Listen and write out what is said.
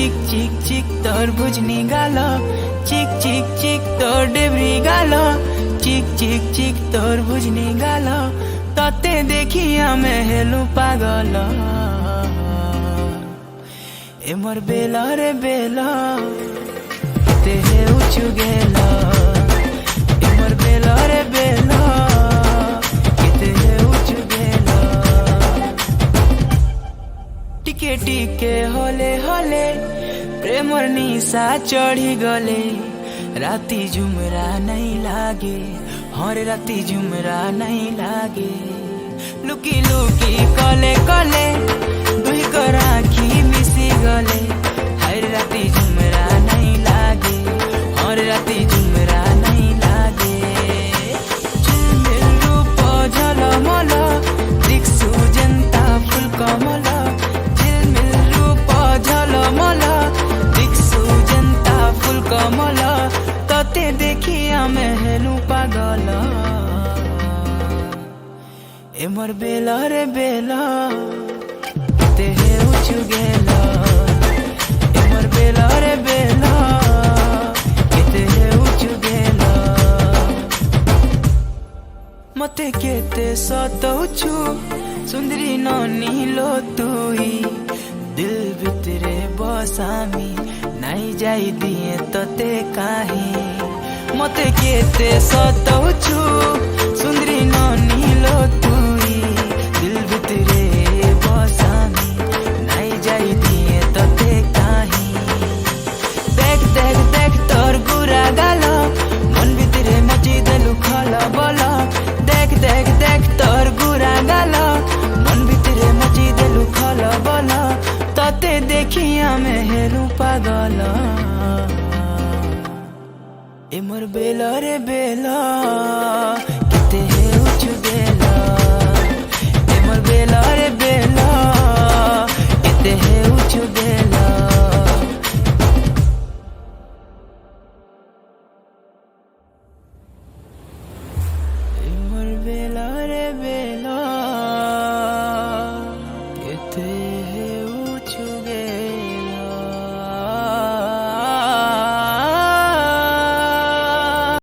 चिक चिक चिक तोर बुझनी गालो, चिक चिक चिक तोर डेबरी गालो, चिक चिक चिक तोर बुझनी गालो, तते देखिया मैं हेलू पागल। ए मोर बेला रे बेला ते हे उचु गेला, ए मोर बेला रे बेला ते हे उचु गेला। टिके टिके होले होले प्रेमर निशा चढ़ी गले, राती झुमरा नहीं लागे, हर राती झुमरा नहीं लागे। लुकी लुकी कले कले दुई को राखी मिसी गले, हर राती झुमरा नहीं लागे, हर राती झुमरा नहीं लागे। झिलमिल रूप झलमल दिक्सु जनता फुल कमल, झिलमिल रूप झलमल दिक्सु जनता फुल कमल, तते देखिया मैं हेलू पागल। ए मोर बेला रे बेला ते हे उचु गेला, ए मोर बेला रे बेला ते हे उचु गेला। मते केते सतौछु सुंदरी नानी लो तुई, दिल भितरे बसामी नहीं जाई दिए तते काहे। मते केते सतौछु सुंदरी नानी लो तुई, दिल भितरे बसामी नहीं जाई दिए तते काहे। देख देख देख तोर गुरा गालो, मन भितरे मची देलु खला बोला। देख देख देख तोर गुरा गालो, मन भितरे मची देलु खला बोला, तते देखिया मैं हेलू पागल। ए मोर बेला रे बेला केते